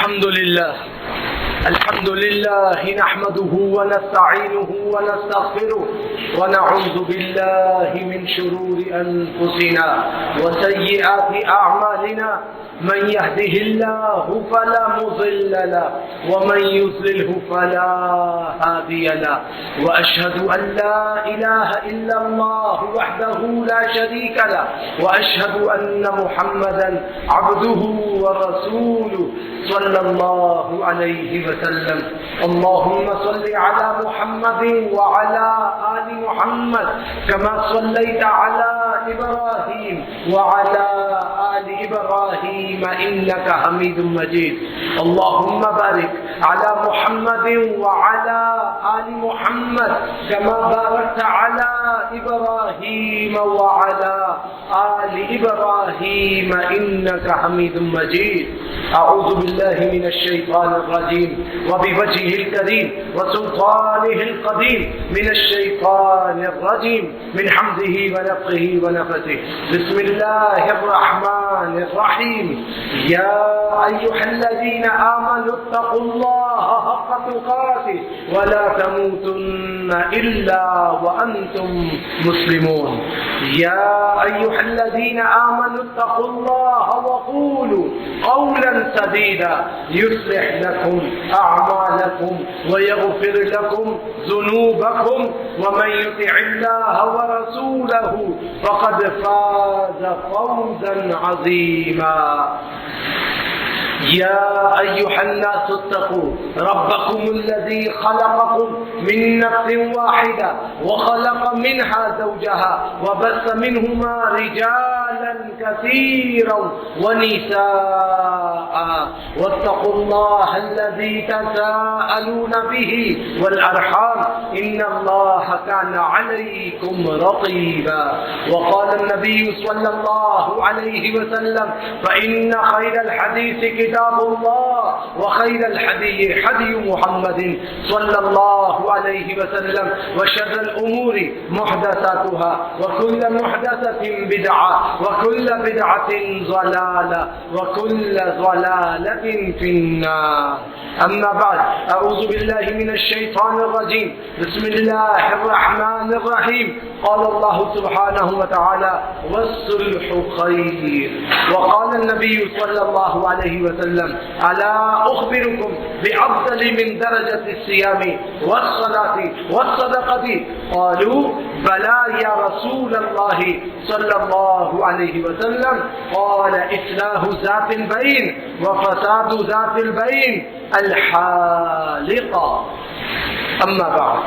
الحمد لله نحمده ونستعينه ونستغفره ونعوذ بالله من شرور أنفسنا وسيئات أعمالنا من يهده الله فلا مضل له ومن يضلله فلا هادي له وأشهد أن لا إله إلا الله وحده لا شريك له وأشهد أن محمدا عبده ورسوله صلى الله عليه وسلم. اللهم صل على محمد وعلى آل محمد كما صليت على إبراهيم وعلى آل إبراهيم إنك حميد مجيد. اللهم بارك على محمد وعلى آل محمد كما باركت على إبراهيم وعلى آل إبراهيم إنك حميد مجيد. أعوذ بالله من الشيطان الرجيم وبوجهه الكريم وسلطانه القديم من الشيطان الرجيم من حمده ونفخه ونفثه. بسم الله الرحمن الرحيم. يا أيها الذين آمنوا اتقوا الله حق تقاته ولا تموتن إلا وأنتم مسلمون. يا أيها الذين آمنوا اتقوا الله وقولوا قولا سديدا يصلح لكم أعمالكم ويغفر لكم ذنوبكم ومن يطع الله ورسوله فقد فاز فوزا عظيما. يا أيها الناس اتقوا ربكم الذي خلقكم من نفس واحدة وخلق منها زوجها وبث منهما رجالا كثيرا ونساء واتقوا الله الذي تساءلون به والأرحام إن الله كان عليكم رقيبا. وقال النبي صلى الله عليه وسلم فإن خير الحديث كتاب الله وخير الحدي حدي محمد صلى الله عليه وسلم وشر الأمور محدثاتها وكل محدثة بدعة وكل بدعة ضلالة وكل ضلالة في النار. أما بعد أعوذ بالله من الشيطان الرجيم. بسم الله الرحمن الرحيم. قال الله سبحانه وتعالى والصلح خير. وقال النبي صلى الله عليه وسلم ألا أخبركم بأفضل من درجة الصيام والصلاة والصدقة قالوا بلى يا رسول الله صلى الله عليه وسلم قال إصلاح ذات البين وفساد ذات البين الحالقة. اما بعد.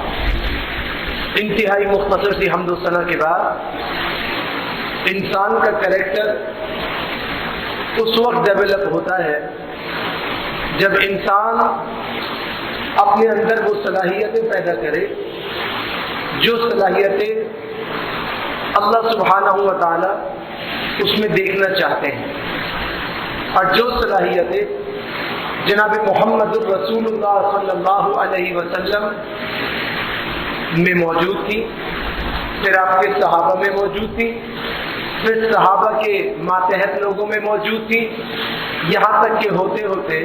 انتہائی مختصر سی حمد و ثنا کے بعد انسان کا کریکٹر اس وقت ڈیولپ ہوتا ہے جب انسان اپنے اندر وہ صلاحیتیں پیدا کرے جو صلاحیتیں اللہ سبحانہ و تعالی اس میں دیکھنا چاہتے ہیں اور جو صلاحیتیں جناب محمد الرسول اللہ صلی اللہ علیہ وسلم میں موجود تھی، پھر آپ کے صحابہ میں موجود تھی، پھر صحابہ کے ماتحت لوگوں میں موجود تھی، یہاں تک کہ ہوتے ہوتے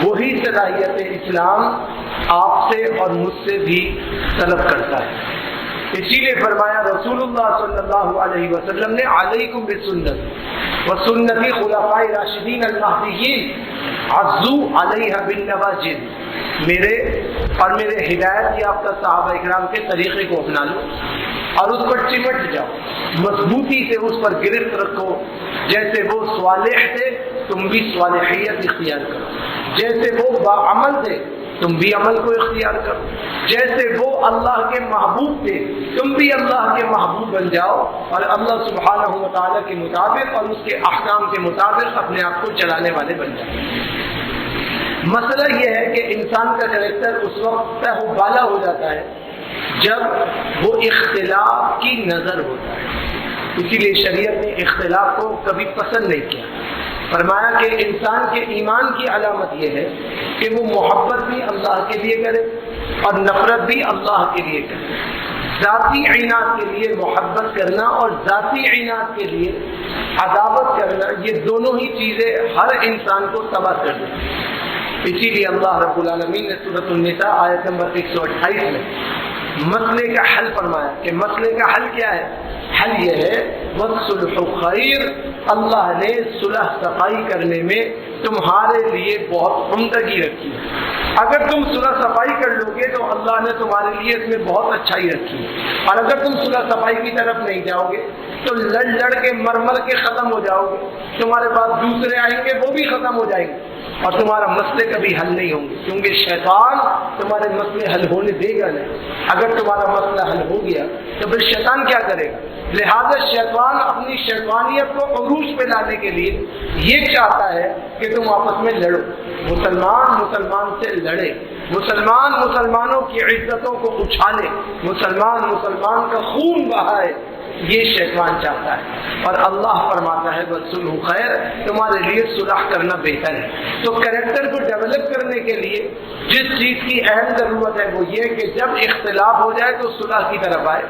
وہی صلاحیت اسلام آپ سے اور مجھ سے بھی طلب کرتا ہے. اسی لیے فرمایا رسول اللہ صلی اللہ علیہ وسلم نے علیکم بسنت وسنتی خلفاء راشدین المہدیین عضوا علیہا بالنواجذ، میرے اور میرے ہدایت یافتہ صحابہ اکرام کے طریقے کو اپنا لو اور اس پر چمٹ جاؤ، مضبوطی سے اس پر گرفت رکھو. جیسے وہ صالح تھے تم بھی صالحیت اختیار کرو، جیسے وہ باعمل تھے تم بھی عمل کو اختیار کرو، جیسے وہ اللہ کے محبوب تھے تم بھی اللہ کے محبوب بن جاؤ اور اللہ سبحانہ و تعالیٰ کے مطابق اور اس کے احکام کے مطابق اپنے آپ کو چلانے والے بن جاؤ. مسئلہ یہ ہے کہ انسان کا کریکٹر اس وقت طے و بالا ہو جاتا ہے جب وہ اختلاف کی نظر ہوتا ہے. اسی لیے شریعت نے اختلاف کو کبھی پسند نہیں کیا. فرمایا کہ انسان کے ایمان کی علامت یہ ہے کہ وہ محبت بھی اللہ کے لیے کرے اور نفرت بھی اللہ کے لیے کرے. ذاتی عناد کے لیے محبت کرنا اور ذاتی عناد کے لیے عداوت کرنا، یہ دونوں ہی چیزیں ہر انسان کو تباہ کر دیتی ہیں. اسی لیے اللہ رب العالمین نے سورۃ النساء آیت نمبر 128 میں مسئلے کا حل فرمایا کہ مسئلے کا حل کیا ہے؟ حل یہ ہے وَالصُّلْحُ خَيْرٌ، اللہ نے صلح صفائی کرنے میں تمہارے لیے بہت عمدگی رکھی ہے۔ اگر تم صلح صفائی کر لو گے تو اللہ نے تمہارے لیے اس میں بہت اچھائی رکھی ہے، اور اگر تم صلح صفائی کی طرف نہیں جاؤ گے تو لڑ لڑ کے مر کے ختم ہو جاؤ گے، تمہارے پاس دوسرے آئیں گے وہ بھی ختم ہو جائیں گے، اور تمہارا مسئلے کبھی حل نہیں ہوں گے، کیونکہ شیطان تمہارے مسئلے حل ہونے دے گا نہیں۔ اگر تمہارا مسئلہ حل ہو گیا تو پھر شیطان کیا کرے گا؟ لہذا شیطان اپنی شیطانیت کو عروج پہ لانے کے لیے یہ چاہتا ہے کہ تم آپس میں لڑو، مسلمان سے لڑے، مسلمانوں کی عزتوں کو اچھالے، مسلمان کا خون بہائے، یہ شیطان چاہتا ہے۔ اور اللہ فرماتا ہے وَالصُّلْحُ خَيْرٌ، تمہارے لیے صلح کرنا بہتر ہے۔ تو کریکٹر کو ڈیولپ کرنے کے لیے جس چیز کی اہم ضرورت ہے وہ یہ کہ جب اختلاف ہو جائے تو صلح کی طرف آئے،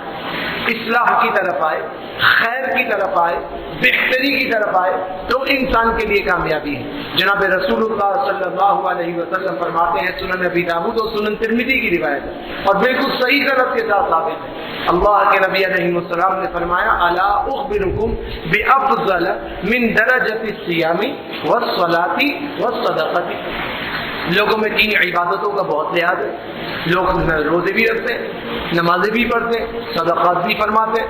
اصلاح کی طرف آئے، خیر کی طرف آئے، بہتری کی طرف آئے، تو انسان کے لیے کامیابی ہے۔ جناب رسول اللہ صلی اللہ علیہ وسلم فرماتے ہیں، سنن ابی داؤد اور سنن ترمذی کی روایت ہے اور بالکل صحیح صنعت کے ساتھ ثابت ہے، اللہ کے نبی علیہ السلام نے فرمایا الا اخبرکم بافضل من درجۃ الصیام والصلاۃ والصدقۃ، لوگوں میں 3 عبادتوں کا بہت لحاظ ہے، لوگ روزے بھی رکھتے ہیں، نمازیں بھی پڑھتے ہیں، صدقات بھی فرماتے ہیں۔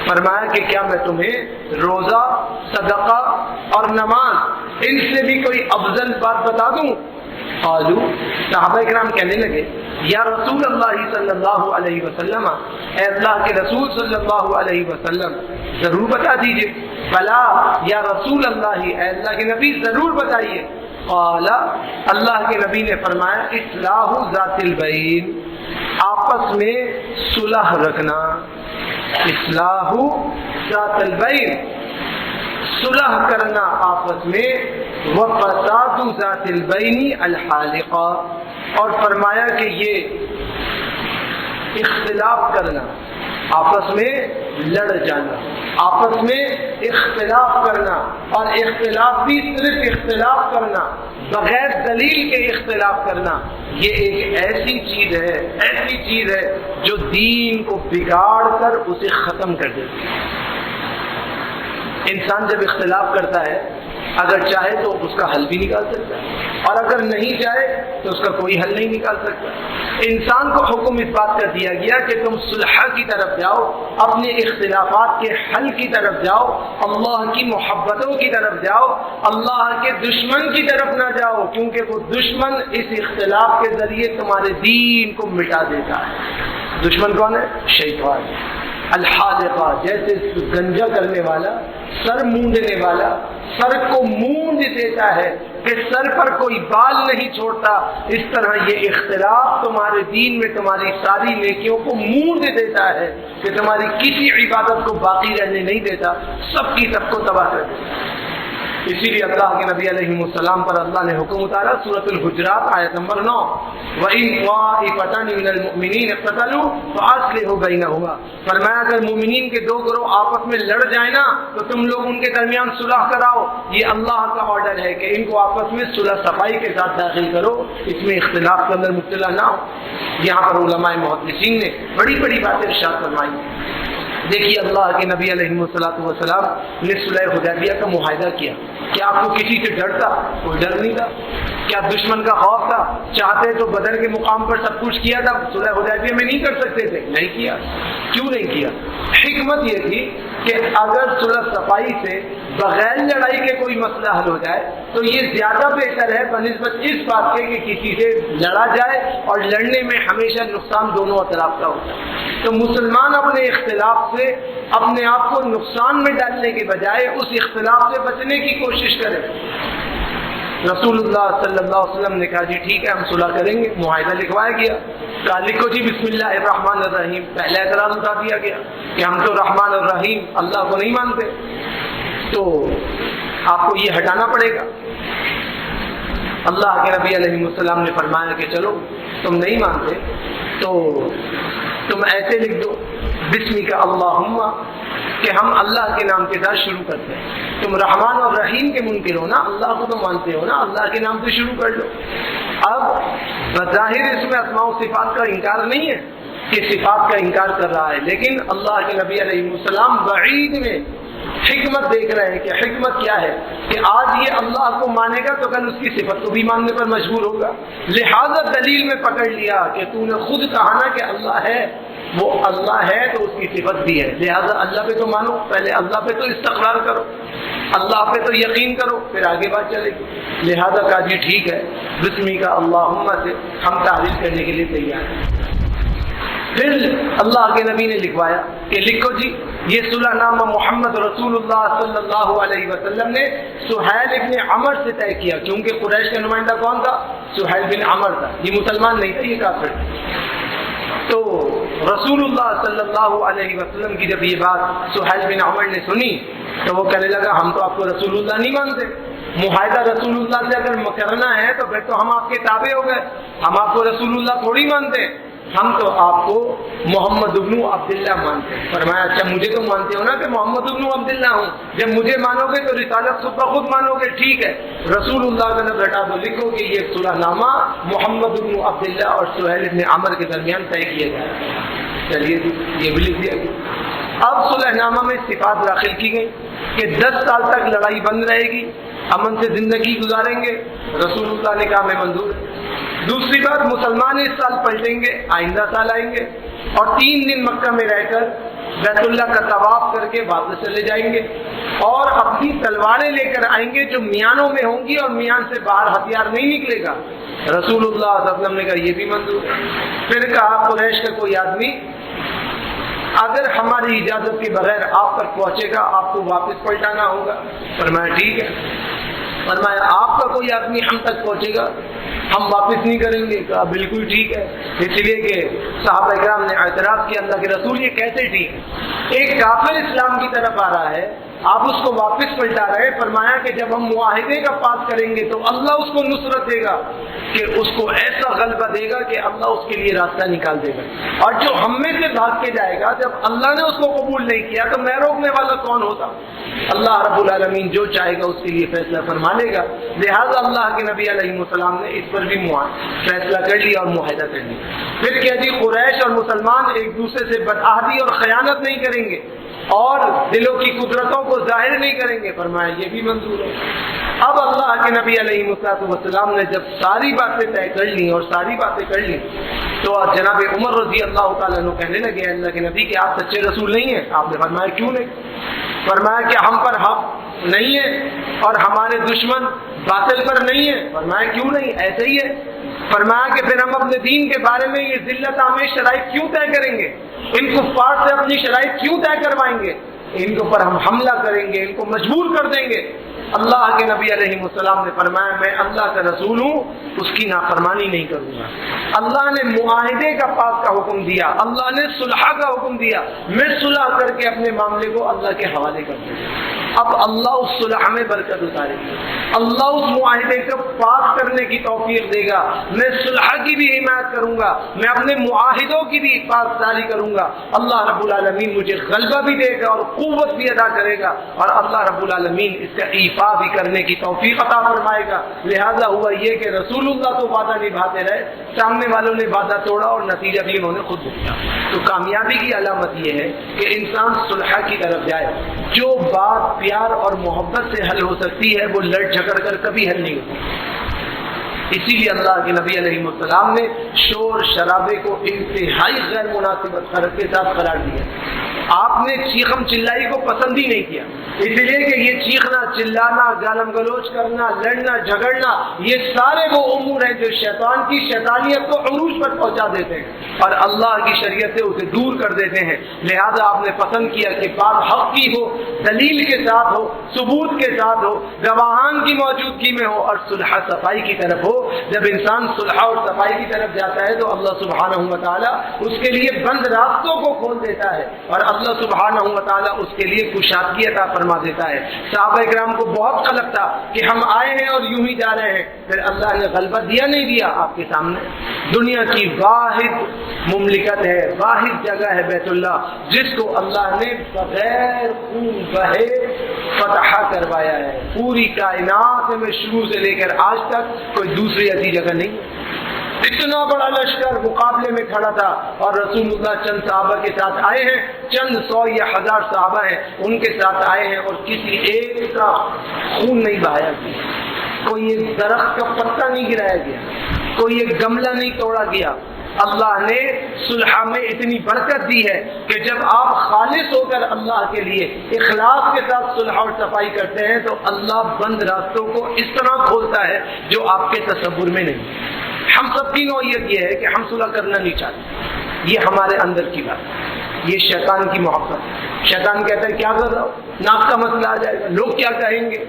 فرمایا کہ کیا میں تمہیں روزہ، صدقہ اور نماز ان سے بھی کوئی افضل بات بتا دوں؟ قالوا، صحابہ کرام کہنے لگے یا رسول اللہ صلی اللہ علیہ وسلم، اے اللہ کے رسول صلی اللہ علیہ وسلم ضرور بتا دیجئے۔ بلا یا رسول اللہ، اے اللہ کے نبی ضرور بتائیے۔ قال، اللہ کے نبی نے فرمایا اصلاح ذات البین، آپس میں صلح رکھنا، اصلاح ذات البین، صلح کرنا آپس میں، وفساد ذات البین الحالقہ، اور فرمایا کہ یہ اختلاف کرنا، آپس میں لڑ جانا، آپس میں اختلاف کرنا، اور اختلاف بھی صرف اختلاف کرنا، بغیر دلیل کے اختلاف کرنا، یہ ایک ایسی چیز ہے جو دین کو بگاڑ کر اسے ختم کر دیتی ہے۔ انسان جب اختلاف کرتا ہے، اگر چاہے تو اس کا حل بھی نکال سکتا ہے، اور اگر نہیں چاہے تو اس کا کوئی حل نہیں نکال سکتا۔ انسان کو حکم اس بات کا دیا گیا کہ تم صلح کی طرف جاؤ، اپنے اختلافات کے حل کی طرف جاؤ، اللہ کی محبتوں کی طرف جاؤ، اللہ کے دشمن کی طرف نہ جاؤ، کیونکہ وہ دشمن اس اختلاف کے ذریعے تمہارے دین کو مٹا دیتا ہے۔ دشمن کون ہے؟ شیطان الحالقہ، جیسے گنجا کرنے والا، سر مونڈنے والا سر کو مونڈ دیتا ہے کہ سر پر کوئی بال نہیں چھوڑتا، اس طرح یہ اختلاف تمہارے دین میں تمہاری ساری نیکیوں کو مونڈ دیتا ہے کہ تمہاری کسی عبادت کو باقی رہنے نہیں دیتا، سب کی سب کو تباہ کر دیتا ہے۔ اسی لیے اللہ کے نبی علیہ السلام پر اللہ نے حکم اتارا، سورۃ الحجرات آیت نمبر 9، وَإِن طَائِفَتَانِ مِنَ الْمُؤْمِنِينَ اقْتَتَلُوا فَأَصْلِحُوا بَيْنَهُمَا، فرمایا اگر مومنین کے 2 گروہ آپس میں لڑ جائیں نا تو تم لوگ ان کے درمیان صلح کراؤ۔ یہ اللہ کا آرڈر ہے کہ ان کو آپس میں صلح صفائی کے ساتھ داخل کرو، اس میں اختلاف کے اندر مبتلا نہ ہو۔ یہاں پر علماء محدثین نے بڑی بڑی باتیں ارشاد فرمائی۔ دیکھیے اللہ کے نبی علیہ السلام نے صلح حدیبیہ کا معاہدہ کیا، کیا آپ کو کسی سے ڈر تھا؟ کوئی ڈر نہیں تھا۔ کیا دشمن کا خوف تھا؟ چاہتے تو بدر کے مقام پر سب کچھ کیا تھا، صلح حدیبیہ میں نہیں کر سکتے تھے؟ نہیں کیا۔ کیوں نہیں کیا؟ حکمت یہ تھی کہ اگر صلح صفائی سے بغیر لڑائی کے کوئی مسئلہ حل ہو جائے تو یہ زیادہ بہتر ہے بنسبت اس بات کے کہ کسی سے لڑا جائے اور لڑنے میں ہمیشہ نقصان دونوں اطراف کا ہوتا ہے۔ تو مسلمان اپنے اختلاف سے اپنے آپ کو نقصان میں ڈالنے کے بجائے اس اختلاف سے بچنے کی کوشش کریں۔ رسول اللہ صلی اللہ علیہ وسلم نے کہا جی ٹھیک ہے ہم صلح کریں گے، معاہدہ لکھوایا گیا، کہا لکھو جی بسم اللہ الرحمن الرحیم، پہلا اعتراض اٹھا دیا گیا کہ ہم تو رحمان الرحیم اللہ کو نہیں مانتے، تو آپ کو یہ ہٹانا پڑے گا۔ اللہ کے نبی علیہ السلام نے فرمایا کہ چلو تم نہیں مانتے تو تم ایسے لکھ دو بسمک اللہم، کہ ہم اللہ کے نام کے ساتھ شروع کرتے ہیں۔ تم رحمان اور رحیم کے منکر ہو نا، اللہ کو تو مانتے ہو نا، اللہ کے نام سے شروع کر لو۔ اب بظاہر اس میں اسماء و صفات کا انکار نہیں ہے کہ صفات کا انکار کر رہا ہے، لیکن اللہ کے نبی علیہ السلام بعید میں حکمت دیکھ رہے ہیں کہ حکمت کیا ہے کہ آج یہ اللہ کو مانے گا تو کل اس کی صفت کو بھی ماننے پر مجبور ہوگا، لہذا دلیل میں پکڑ لیا کہ تو نے خود کہا نا کہ اللہ ہے، وہ اللہ ہے تو اس کی صفت بھی ہے، لہذا اللہ پہ تو مانو، پہلے اللہ پہ تو استقرار کرو، اللہ پہ تو یقین کرو، پھر آگے بات چلے گی۔ لہذا کہا جی ٹھیک ہے، بسمی کا اللہم سے ہم تعریف کرنے کے لیے تیار ہیں۔ پھر اللہ کے نبی نے لکھوایا کہ لکھو جی یہ صلح نامہ محمد رسول اللہ صلی اللہ علیہ وسلم نے سہیل ابن عمر سے طے کیا، کیونکہ قریش کا نمائندہ کون تھا؟ سہیل بن عمر تھا، یہ مسلمان نہیں تھا، یہ کافر تھا۔ تو رسول اللہ صلی اللہ علیہ وسلم کی جب یہ بات سہیل بن عمر نے سنی تو وہ کہنے لگا ہم تو آپ کو رسول اللہ نہیں مانتے، معاہدہ رسول اللہ سے اگر کرنا ہے تو پھر تو ہم آپ کے تابع ہو گئے، ہم آپ کو رسول اللہ تھوڑی مانتے، ہم تو آپ کو محمد ابن عبداللہ مانتے ہیں۔ فرمایا اچھا مجھے تو مانتے ہو نا کہ محمد ابن عبداللہ ہوں، جب مجھے مانو گے تو رسالت خود بخود مانو گے، ٹھیک ہے رسول اللہ کا نام رٹا دو، لکھو کہ یہ صلح نامہ محمد ابن عبداللہ اور سہیل ابن عمر کے درمیان طے کیا جائے۔ چلیے یہ بھی لکھ دیا گیا۔ اب صلح نامہ میں صفات داخل کی گئی کہ 10 سال تک لڑائی بند رہے گی، امن سے زندگی گزاریں گے، رسول اللہ نے کہا میں منظور ہے۔ دوسری بات مسلمان اس سال پلٹیں گے، آئندہ سال آئیں گے، اور 3 دن مکہ میں رہ کر بیت اللہ کا طواف کر کے واپس چلے جائیں گے، اور اپنی تلواریں لے کر آئیں گے جو میانوں میں ہوں گی، اور میان سے باہر ہتھیار نہیں نکلے گا۔ رسول اللہ صلی اللہ علیہ وسلم نے کہا یہ بھی منظور ہے۔ پھر کہا قریش کا کوئی آدمی اگر ہماری اجازت کے بغیر آپ تک پہنچے گا آپ کو واپس پلٹانا ہوگا۔ فرمایا ٹھیک ہے۔ فرمایا آپ کا کوئی آدمی ہم تک پہنچے گا ہم واپس نہیں کریں گے۔ کہا بالکل ٹھیک ہے، اس لیے کہ صحابہ کرام نے اعتراض کیا اللہ کے رسول یہ کیسے ٹھیک ہے، ایک کافر اسلام کی طرف آ رہا ہے آپ اس کو واپس پلٹا رہے۔ فرمایا کہ جب ہم معاہدے کا پاس کریں گے تو اللہ اس کو نصرت دے گا کہ اس کو ایسا غلبہ دے گا کہ اللہ اس کے لیے راستہ نکال دے گا، اور جو ہم میں سے بھاگ کے جائے گا جب اللہ نے اس کو قبول نہیں کیا تو میں روکنے والا کون ہوتا؟ اللہ رب العالمین جو چاہے گا اس کے لیے فیصلہ فرما لے گا۔ لہٰذا اللہ کے نبی علیہ السلام نے اس پر بھی فیصلہ کر لیا اور معاہدہ کر لیا۔ پھر کیا جی قریش اور مسلمان ایک دوسرے سے بدعہدی اور خیانت نہیں کریں گے اور دلوں کی قدرتوں کو ظاہر نہیں کریں گے۔ فرمایا یہ بھی منظور ہے۔ اب اللہ کے نبی علیہ السلام نے جب ساری باتیں طے کر لی اور ساری باتیں کر لی تو جناب عمر رضی اللہ تعالیٰ عنہ کہنے لگے اللہ کے نبی کہ آپ سچے رسول نہیں ہیں۔ آپ نے فرمایا کیوں نہیں؟ فرمایا کہ ہم پر حق نہیں ہے اور ہمارے دشمن باطل پر نہیں ہے۔ فرمایا کیوں نہیں؟ ایسے ہی ہے۔ فرمایا کہ پھر ہم اپنے دین کے بارے میں یہ ذلت آمیز شرائط کیوں طے کریں گے؟ ان کفار سے اپنی شرائط کیوں طے کروائیں گے؟ ان کے اوپر ہم حملہ کریں گے، ان کو مجبور کر دیں گے۔ اللہ کے نبی علیہ السلام نے فرمایا میں اللہ کا رسول ہوں، اس کی نافرمانی نہیں کروں گا۔ اللہ نے معاہدے کا پاس کا حکم دیا، اللہ نے صلح کا حکم دیا، میں صلح کر کے اپنے معاملے کو اللہ کے حوالے کر دوں گا۔ اب اللہ اس صلح میں برکت اتارے گا، اللہ اس معاہدے کو پاس کرنے کی توفیق دے گا، میں صلح کی بھی حمایت کروں گا، میں اپنے معاہدوں کی بھی پاسداری کروں گا۔ اللہ رب العالمین مجھے غلبہ بھی دے گا اور قوت بھی ادا کرے گا، اور اللہ رب العالمین اس کا ایفا بھی کرنے کی توفیق عطا فرمائے گا۔ لہذا ہوا یہ کہ رسول اللہ تو وعدہ نبھاتے رہے، سامنے والوں نے وعدہ توڑا اور نتیجہ بھی انہوں نے خود بھگتا۔ تو کامیابی کی علامت یہ ہے کہ انسان صلح کی طرف جائے۔ جو بات پیار اور محبت سے حل ہو سکتی ہے وہ لڑ جھگڑ کر کبھی حل نہیں ہوتی۔ اسی لیے اللہ کے نبی علیہ السلام نے شور شرابے کو انتہائی غیر مناسب کے ساتھ قرار دیا۔ آپ نے چیخم چلائی کو پسند ہی نہیں کیا، اس لیے کہ یہ چیخنا چلانا گالم گلوچ کرنا لڑنا جھگڑنا یہ سارے وہ امور ہیں جو شیطان کی شیطانیت کو عروج پر پہنچا دیتے ہیں اور اللہ کی شریعت سے اسے دور کر دیتے ہیں۔ لہذا آپ نے پسند کیا کہ بات حق کی ہو، دلیل کے ساتھ ہو، ثبوت کے ساتھ ہو، گواہان کی موجودگی میں ہو اور صلح صفائی کی طرف ہو۔ جب انسان صلح اور صفائی کی طرف جاتا ہے تو اللہ سبحانہ و تعالیٰ اس کے لیے بند راستوں کو کھول دیتا ہے اور اللہ سبحانہ و تعالیٰ اس کے لیے کشادگی عطا فرما دیتا ہے۔ صحابہ کرام کو بہت قلق تھا کہ ہم آئے ہیں اور یوں ہی جا رہے ہیں، پھر اللہ نے غلبہ دیا نہیں دیا آپ کے سامنے؟ دنیا کی واحد مملکت ہے، واحد جگہ ہے بیت اللہ، جس کو اللہ نے بغیر خون بہے فتح کروایا ہے۔ پوری کائنات میں شروع سے لے کر آج تک کوئی دوسری ایسی جگہ نہیں۔ اتنا بڑا لشکر مقابلے میں کھڑا تھا اور رسول اللہ چند صحابہ کے ساتھ آئے ہیں، چند 100 یا 1000 صحابہ ہیں ان کے ساتھ آئے ہیں، اور کسی ایک کا خون نہیں بہایا گیا، کوئی ایک درخت کا پتا نہیں گرایا گیا، کوئی ایک گملہ نہیں توڑا گیا۔ اللہ نے صلح میں اتنی برکت دی ہے کہ جب آپ خالص ہو کر اللہ کے لیے اخلاص کے ساتھ صلح اور صفائی کرتے ہیں تو اللہ بند راستوں کو اس طرح کھولتا ہے جو آپ کے تصور میں نہیں۔ ہم سب کی نوعیت یہ ہے کہ ہم صلح کرنا نہیں چاہتے، یہ ہمارے اندر کی بات ہے، یہ شیطان کی محبت۔ شیطان کہتا ہے کیا کر رہا ہو، ناک کا مسئلہ آ جائے گا، لوگ کیا کہیں گے؟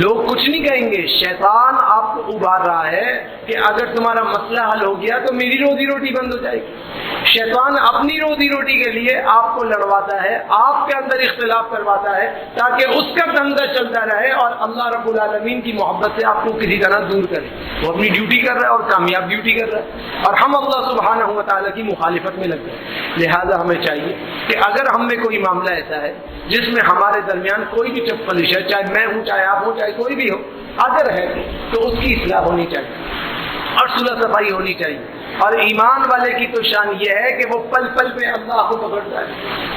لوگ کچھ نہیں کہیں گے، شیطان آپ کو ابھار رہا ہے کہ اگر تمہارا مسئلہ حل ہو گیا تو میری روزی روٹی بند ہو جائے گی۔ شیطان اپنی روزی روٹی کے لیے آپ کو لڑواتا ہے، آپ کے اندر اختلاف کرواتا ہے تاکہ اس کا دھندا چلتا رہے اور اللہ رب العالمین کی محبت سے آپ کو کسی طرح دور کرے۔ وہ اپنی ڈیوٹی کر رہا ہے اور کامیاب ڈیوٹی کر رہا ہے، اور ہم اللہ سبحانہ و تعالیٰ کی مخالفت میں لگ گئے۔ لہٰذا ہمیں چاہیے کہ اگر ہم میں کوئی معاملہ ایسا ہے جس میں ہمارے درمیان کوئی بھی چپلش ہے، چاہے میں ہوں، چاہے آپ ہوں، چاہے کوئی بھی ہو، اگر ہے تو اس کی اصلاح ہونی چاہیے اور صلح صفائی ہونی چاہیے۔ اور ایمان والے کی تو شان یہ ہے کہ وہ پل پل پہ اللہ کو پکڑتا ہے،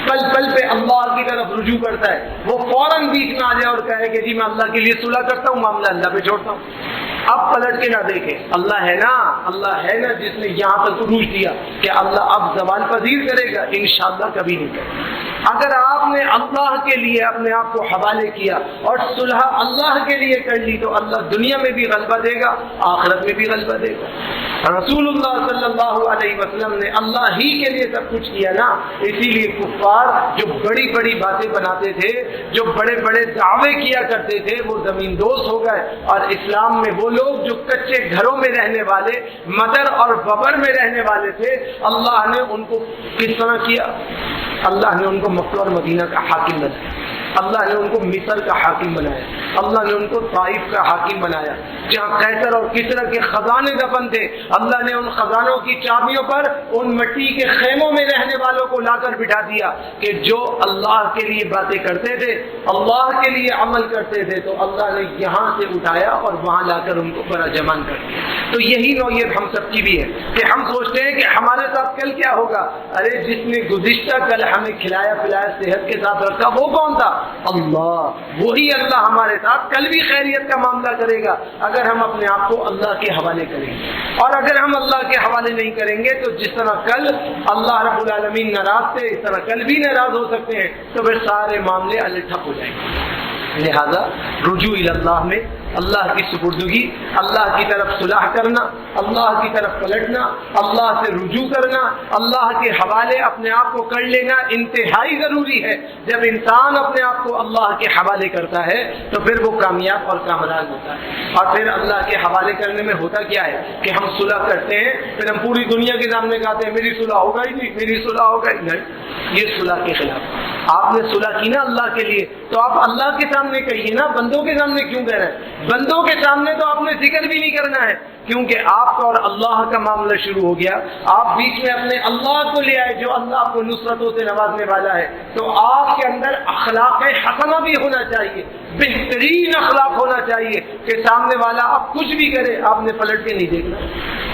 پل پل پہ اللہ کی طرف رجوع کرتا ہے۔ وہ فوراً بیچ میں آ جائے اور کہے کہ جی میں اللہ کے لیے صلح کرتا ہوں، معاملہ اللہ پہ چھوڑتا ہوں۔ اب پلٹ کے نہ دیکھیں، اللہ ہے نا، اللہ ہے نا جس نے یہاں تک عروج دیا کہ اللہ اب زوال پذیر کرے گا، انشاءاللہ کبھی نہیں کرے گا۔ اگر آپ نے اللہ کے لیے اپنے آپ کو حوالے کیا اور صلح اللہ کے لیے کر لی تو اللہ دنیا میں بھی غلبہ دے گا، آخرت میں بھی غلبہ دے گا۔ رسول اللہ صلی اللہ علیہ وسلم نے اللہ ہی کے لیے سب کچھ کیا نا، اسی لیے کفار جو بڑی بڑی باتیں بناتے تھے، جو بڑے بڑے دعوے کیا کرتے تھے، وہ زمین دوز ہو گئے، اور اسلام میں وہ لوگ جو کچے گھروں میں رہنے والے، مدر اور ببر میں رہنے والے تھے، اللہ نے ان کو کس طرح کیا؟ اللہ نے ان کو مکہ اور مدینہ کا حاکم بنایا، اللہ نے ان کو مصر کا حاکم بنایا، اللہ نے ان کو طائف کا حاکم بنایا، جہاں قیصر اور کسریٰ کے خزانے دفن تھے، اللہ نے ان خزانوں کی چابیوں پر ان مٹی کے خیموں میں رہنے والوں کو لا کر بٹھا دیا کہ جو اللہ کے لیے باتیں کرتے تھے، اللہ کے لیے عمل کرتے تھے، تو اللہ نے یہاں سے اٹھایا اور وہاں لا کر ان کو بڑا جمان کر دیا۔ تو یہی نوعیت ہم سب کی بھی ہے کہ ہم سوچتے ہیں کہ ہمارے ساتھ کل کیا ہوگا؟ ارے جس نے گزشتہ کل ہمیں کھلایا پلایا، صحت کے ساتھ رکھا، وہ کون تھا؟ اللہ۔ وہی اللہ ہمارے ساتھ کل بھی خیریت کا معاملہ کرے گا اگر ہم اپنے آپ کو اللہ کے حوالے کریں گے، اور اگر ہم اللہ کے حوالے نہیں کریں گے تو جس طرح کل اللہ رب العالمین ناراض تھے، اس طرح کل بھی ناراض ہو سکتے ہیں، تو پھر سارے معاملے الٹھپ ہو جائیں گے۔ لہذا رجوع اللہ میں اللہ کی سپردگی، اللہ کی طرف صلح کرنا، اللہ کی طرف پلٹنا، اللہ سے رجوع کرنا، اللہ کے حوالے اپنے آپ کو کر لینا انتہائی ضروری ہے۔ جب انسان اپنے آپ کو اللہ کے حوالے کرتا ہے تو پھر وہ کامیاب اور کامران ہوتا ہے۔ اور پھر اللہ کے حوالے کرنے میں ہوتا کیا ہے کہ ہم صلح کرتے ہیں، پھر ہم پوری دنیا کے سامنے کہتے ہیں میری صلح ہوگا ہی نہیں، میری صلح ہوگا ہی نہیں۔ یہ صلح کے خلاف۔ آپ نے صلح کی نا اللہ کے لیے، تو آپ اللہ کے سامنے کہیے نا، بندوں کے سامنے کیوں کہہ رہے ہیں؟ بندوں کے سامنے تو آپ نے ذکر بھی نہیں کرنا ہے، کیونکہ آپ کا اور اللہ کا معاملہ شروع ہو گیا۔ آپ بیچ میں اپنے اللہ کو لے آئے جو اللہ کو نصرتوں سے نوازنے والا ہے، تو آپ کے اندر اخلاق حسنہ بھی ہونا چاہیے، بہترین اخلاق ہونا چاہیے کہ سامنے والا آپ کچھ بھی کرے آپ نے پلٹ کے نہیں دیکھنا۔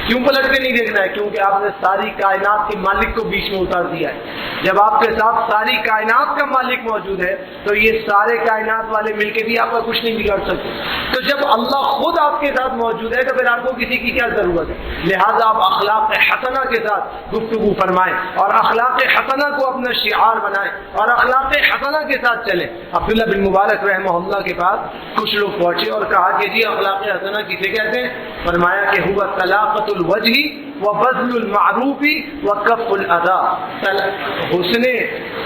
کیوں پلٹ کے نہیں دیکھنا ہے؟ کیونکہ آپ نے ساری کائنات کے مالک کو بیچ میں اتار دیا ہے۔ جب آپ کے ساتھ ساری کائنات کا مالک موجود ہے تو یہ سارے کائنات والے مل کے بھی آپ کا کچھ نہیں بگاڑ سکتے۔ تو جب اللہ خود آپ کے ساتھ موجود ہے تو پھر آپ کو کسی کی کیا ضرورت ہے؟ لہذا آپ اخلاق حسنہ کے ساتھ گفتگو فرمائیں اور اخلاق حسنہ کو اپنا شعار بنائیں اور اخلاق حسنہ کے ساتھ چلیں۔ عبداللہ بن مبارک رحمہ اللہ کے پاس کچھ لوگ پہنچے اور کہا کہ جی اخلاق حسنہ کسے کہتے ہیں؟ فرمایا کہ ہوا طلاقۃ الوجہ وبذل المعروف وکف الاذی۔ حسن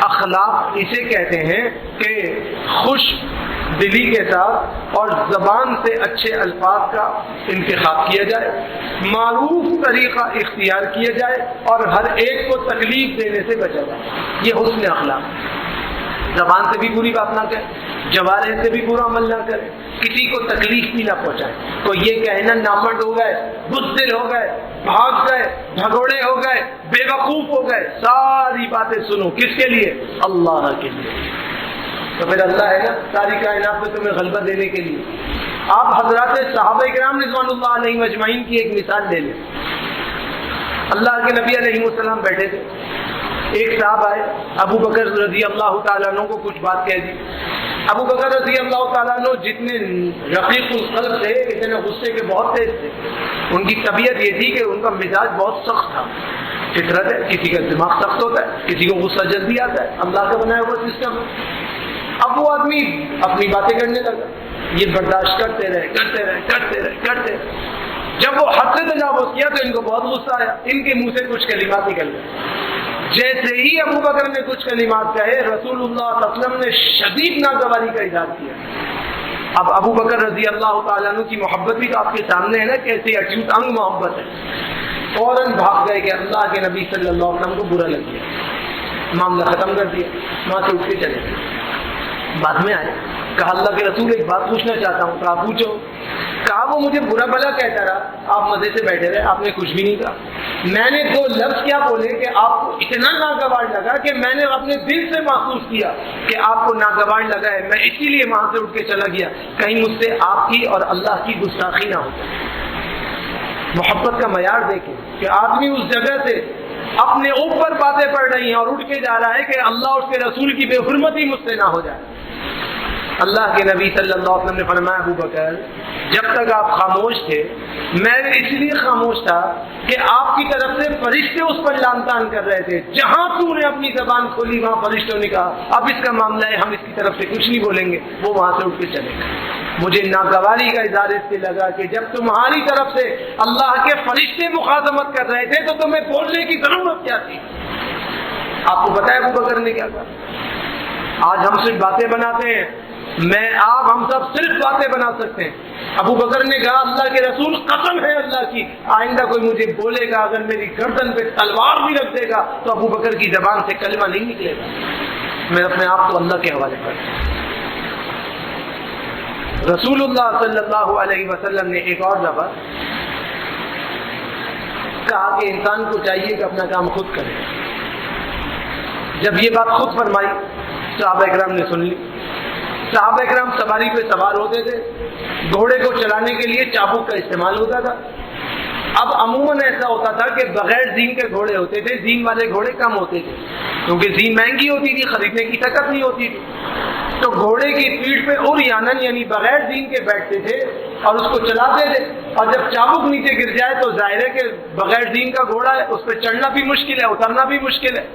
اخلاق اسے کہتے ہیں کہ خوش بزدلی کے ساتھ اور زبان سے اچھے الفاظ کا انتخاب کیا جائے، معروف طریقہ اختیار کیا جائے اور ہر ایک کو تکلیف دینے سے بچا جائے۔ یہ حسن اخلاق، زبان سے بھی بری بات نہ کرے، جوارح سے بھی برا عمل نہ کرے، کسی کو تکلیف بھی نہ پہنچائے۔ تو یہ کہنا نامرد ہو گئے، بزدل ہو گئے، بھاگ گئے، بھگوڑے ہو گئے، بے وقوف ہو گئے، ساری باتیں سنو کس کے لیے؟ اللہ کے لیے۔ تو پھر اللہ ہے نا ساری کائنات میں تمہیں غلبہ دینے کے لیے۔ آپ حضرات صحابہ کرام رضوان اللہ علیہم اجمعین کی ایک مثال لے لیں۔ اللہ کے نبی علیہ السلام بیٹھے تھے، ایک صاحب آئے، ابو بکر رضی اللہ تعالیٰ عنہ کو کچھ بات کہہ دی۔ ابو بکر رضی اللہ تعالیٰ عنہ جتنے رقیق القلب تھے، اتنے غصے کے بہت تیز تھے۔ ان کی طبیعت یہ تھی کہ ان کا مزاج بہت سخت تھا۔ فطرت ہے، کسی کا دماغ سخت ہوتا ہے، کسی کو غصہ جلدی آتا ہے، اللہ کا بنایا ہوا سسٹم۔ اب وہ آدمی اپنی باتیں کرنے لگا، یہ برداشت کرتے رہے۔ جب وہ حد سے تجاوز کیا تو ان کو بہت غصہ آیا، ان کے منہ سے کچھ کلمات نکل گئے۔ جیسے ہی ابو بکر نے کچھ کلمات کہے، رسول اللہ صلی اللہ علیہ وسلم نے شدید ناگواری کا اظہار کیا۔ اب ابو بکر رضی اللہ تعالیٰ عنہ کی محبت بھی تو آپ کے سامنے ہے نا، کیسی اٹوٹ انگ محبت ہے۔ فوراً بھاگ گئے کہ اللہ کے نبی صلی اللہ علیہ وسلم کو برا لگ گیا، معاملہ ختم کر دیا، وہاں سے اٹھ کے چلے گئے۔ بعد میں آئے، کہا اللہ کے رسول ایک بات پوچھنا چاہتا ہوں۔ کہا پوچھو۔ کہا وہ مجھے برا بھلا کہتا رہا، آپ مزے سے بیٹھے رہے، آپ نے کچھ بھی نہیں کہا۔ میں نے دو لفظ کیا بولے کہ آپ کو اتنا ناگوار لگا کہ میں نے اپنے دل سے محسوس کیا کہ آپ کو ناگوار لگا ہے، میں اسی لیے وہاں سے اٹھ کے چلا گیا، کہیں مجھ سے آپ کی اور اللہ کی گستاخی نہ ہو جائے۔ محبت کا معیار دیکھیں کہ آدمی اس جگہ سے اپنے اوپر باتیں پڑھ رہی ہیں اور اٹھ کے جا رہا ہے کہ اللہ اور اس کے رسول کی بے حرمتی مجھ سے نہ ہو جائے۔ اللہ کے نبی صلی اللہ علیہ وسلم نے فرمایا ابو بکر جب تک آپ خاموش تھے میں اس لیے خاموش تھا کہ آپ کی طرف سے فرشتے اس پر لان تان کر رہے تھے، جہاں تو نے اپنی زبان کھولی وہاں فرشتوں نے کہا اب اس کا معاملہ ہے، ہم اس کی طرف سے کچھ نہیں بولیں گے۔ وہ وہاں سے اٹھ کے چلے گئے۔ مجھے ناگواری کا اظہار اس سے لگا کہ جب تمہاری طرف سے اللہ کے فرشتے مخاصمت کر رہے تھے تو تمہیں بولنے کی ضرورت کیا تھی؟ آپ کو پتا ہے ابو بکر نے کیا کہا؟ آج ہم صرف باتیں بناتے ہیں، ہم سب صرف باتیں بنا سکتے ہیں۔ ابو بکر نے کہا اللہ کے رسول قسم ہے اللہ کی، آئندہ کوئی مجھے بولے گا اگر میری گردن پہ تلوار بھی رکھ دے گا تو ابو بکر کی زبان سے کلمہ نہیں نکلے گا۔ میں اپنے آپ کو اللہ کے حوالے کرتا ہوں۔ رسول اللہ صلی اللہ علیہ وسلم نے ایک اور دفعہ کہا کہ انسان کو چاہیے کہ اپنا کام خود کرے۔ جب یہ بات خود فرمائی صحابہ اکرام نے سن لی۔ صحابہ اکرام سواری پہ سوار ہوتے تھے، گھوڑے کو چلانے کے لیے چابک کا استعمال ہوتا تھا۔ اب عموماً ایسا ہوتا تھا کہ بغیر زین کے گھوڑے ہوتے تھے، زین والے گھوڑے کم ہوتے تھے کیونکہ زین مہنگی ہوتی تھی، خریدنے کی طاقت نہیں ہوتی تھی۔ تو گھوڑے کی پیٹھ پہ عریاناً یعنی بغیر زین کے بیٹھتے تھے اور اس کو چلاتے تھے، اور جب چابک نیچے گر جائے تو ظاہر ہے کہ بغیر زین کا گھوڑا ہے، اس پہ چڑھنا بھی مشکل ہے، اترنا بھی مشکل ہے۔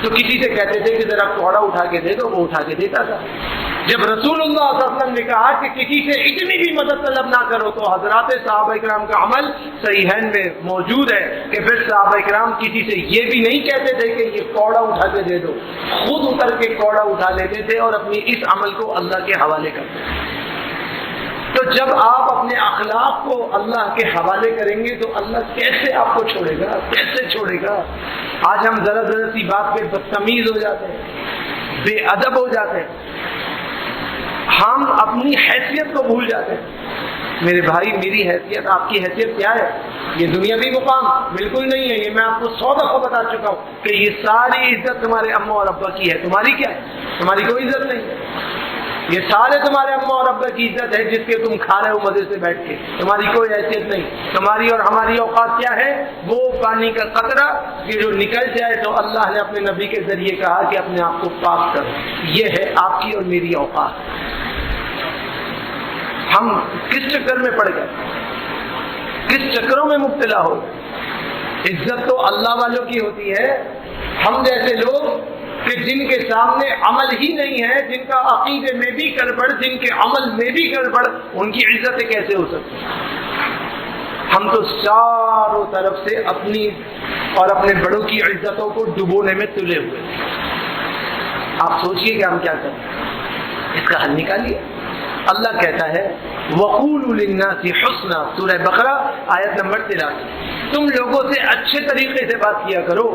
تو کسی سے کہتے تھے کہ ذرا کوڑا اٹھا کے دے دو، وہ اٹھا کے دیتا تھا۔ جب رسول اللہ صلی اللہ علیہ وسلم نے کہا کہ کسی سے اتنی بھی مدد طلب نہ کرو تو حضرات صحابہ اکرام کا عمل صحیحین میں موجود ہے کہ پھر صحابہ اکرام کسی سے یہ بھی نہیں کہتے تھے کہ یہ کوڑا اٹھا کے دے دو، خود اتر کے کوڑا اٹھا لیتے تھے اور اپنی اس عمل کو اللہ کے حوالے کرتے تھے۔ تو جب آپ اپنے اخلاق کو اللہ کے حوالے کریں گے تو اللہ کیسے آپ کو چھوڑے گا، کیسے چھوڑے گا؟ آج ہم ذرا ذرا سی بات پہ بدتمیز ہو جاتے ہیں، بے ادب ہو جاتے ہیں، ہم اپنی حیثیت کو بھول جاتے ہیں۔ میرے بھائی میری حیثیت آپ کی حیثیت کیا ہے؟ یہ دنیاوی مقام بالکل نہیں ہے، یہ میں آپ کو 100 دفعہ بتا چکا ہوں کہ یہ ساری عزت تمہارے اماں اور ابا کی ہے، تمہاری کیا ہے؟ تمہاری کوئی عزت نہیں ہے۔ یہ سارے تمہارے اماں اور ابا کی عزت ہے جس کے تم کھا رہے ہو مزے سے بیٹھ کے، تمہاری کوئی حیثیت نہیں۔ تمہاری اور ہماری اوقات کیا ہے؟ وہ پانی کا قطرہ کہ جو نکل جائے تو اللہ نے اپنے نبی کے ذریعے کہا کہ اپنے آپ کو پاک کرو، یہ ہے آپ کی اور میری اوقات۔ ہم کس چکر میں پڑ گئے، کس چکروں میں مبتلا ہو گئے؟ عزت تو اللہ والوں کی ہوتی ہے۔ ہم جیسے لوگ کہ جن کے سامنے عمل ہی نہیں ہے، جن کا عقیدے میں بھی گڑبڑ، جن کے عمل میں بھی گڑبڑ، ان کی عزتیں کیسے ہو سکتی ہیں؟ ہم تو چاروں طرف سے اپنی اور اپنے بڑوں کی عزتوں کو ڈبونے میں تلے ہوئے۔ آپ سوچئے کہ ہم کیا کریں، اس کا حل نکالیے۔ اللہ کہتا ہے وَقُولُوا لِلنَّاسِ حُسْنًا، سورہ بقرہ آیت نمبر 83، تم لوگوں سے اچھے طریقے سے بات کیا کرو.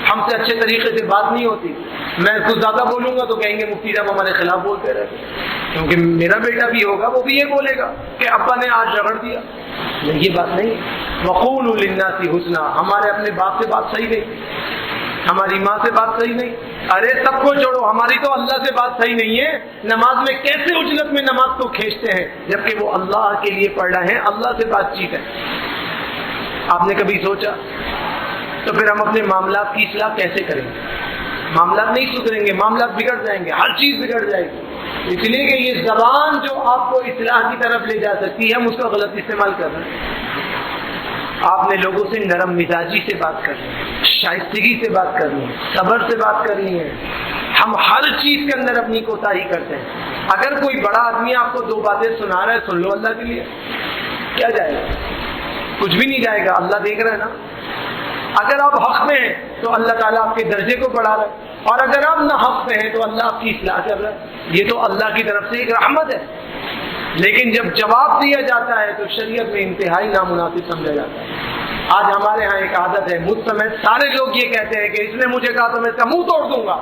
ہم سے اچھے طریقے سے بات نہیں ہوتی. میں کچھ زیادہ بولوں گا تو کہیں گے مفتی صاحب ہمارے خلاف بولتے رہتے، کیونکہ میرا بیٹا بھی ہوگا وہ بھی یہ بولے گا کہ ابا نے آج رگڑ دیا. یہ بات نہیں. وَقُولُوا لِلنَّاسِ حُسْنًا، ہمارے اپنے باپ سے بات صحیح نہیں، ہماری ماں سے بات صحیح نہیں. ارے سب کو چھوڑو، ہماری تو اللہ سے بات صحیح نہیں ہے. نماز میں کیسے اجلت میں نماز کو کھینچتے ہیں جبکہ وہ اللہ کے لیے پڑھ رہے ہیں، اللہ سے بات چیت ہے. آپ نے کبھی سوچا؟ تو پھر ہم اپنے معاملات کی اصلاح کیسے کریں گے؟ معاملات نہیں سدھریں گے، معاملات بگڑ جائیں گے، ہر چیز بگڑ جائے گی. اس لیے کہ یہ زبان جو آپ کو اصلاح کی طرف لے جا سکتی ہے، ہم اس کا غلط استعمال کر رہے ہیں. آپ نے لوگوں سے نرم مزاجی سے بات کرنی ہے، شائستگی سے بات کرنی ہے، صبر سے بات کرنی ہے. ہم ہر چیز کے اندر اپنی کوتاہی کرتے ہیں. اگر کوئی بڑا آدمی آپ کو 2 باتیں سنا رہا ہے، سن لو اللہ کے لیے. کیا جائے گا؟ کچھ بھی نہیں جائے گا، اللہ دیکھ رہا ہے نا. اگر آپ حق میں ہیں تو اللہ تعالیٰ آپ کے درجے کو بڑھا رہا ہے، اور اگر آپ نہ حق میں ہیں تو اللہ آپ کی اصلاح کر رہا ہے. یہ تو اللہ کی طرف سے ایک رحمت ہے. لیکن جب جواب دیا جاتا ہے تو شریعت میں انتہائی نامناسب سمجھا جاتا ہے. آج ہمارے ہاں ایک عادت ہے، مجھ سمیت سارے لوگ یہ کہتے ہیں کہ اس نے مجھے کہا تو میں اس کا منہ توڑ دوں گا.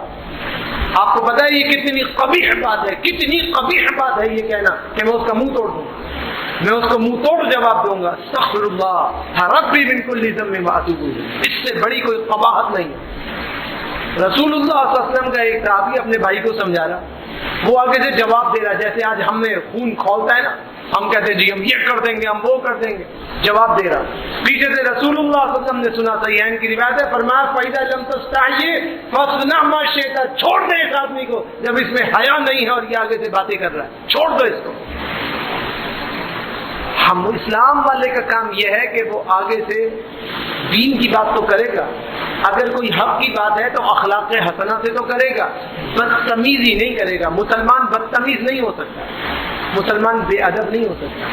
آپ کو پتہ ہے یہ کتنی قبیح بات ہے، کتنی قبیح بات ہے یہ کہنا کہ میں اس کا منہ توڑ دوں گا. میں اس کو منہ توڑ جواب دوں گا، استغفر اللہ ربی من کل ذنب واتوب الیہ. اس سے بڑی کوئی قباحت نہیں. رسول اللہ صلی اللہ علیہ وسلم کا ایک صحابی اپنے بھائی کو سمجھا رہا، وہ آگے سے جواب دے رہا. جیسے آج ہم میں خون کھولتا ہے نا، ہم کہتے ہیں جی ہم یہ کر دیں گے، ہم وہ کر دیں گے. جواب دے رہا. پیچھے سے رسول اللہ صلی اللہ علیہ وسلم نے سنا، صحیحین کی روایت ہے، فرمایا فَإِذَا لَمْ تَسْتَحْيِ فَاصْنَعْ مَا شِئْتَ. چھوڑ دے اس آدمی کو جب اس میں حیا نہیں ہے اور یہ آگے سے باتیں کر رہا ہے، چھوڑ دو اس کو. ہم اسلام والے کا کام یہ ہے کہ وہ آگے سے دین کی بات تو کرے گا، اگر کوئی حق کی بات ہے تو اخلاق حسنہ سے تو کرے گا، بدتمیزی نہیں کرے گا. مسلمان بدتمیز نہیں ہو سکتا، مسلمان بے ادب نہیں ہو سکتا.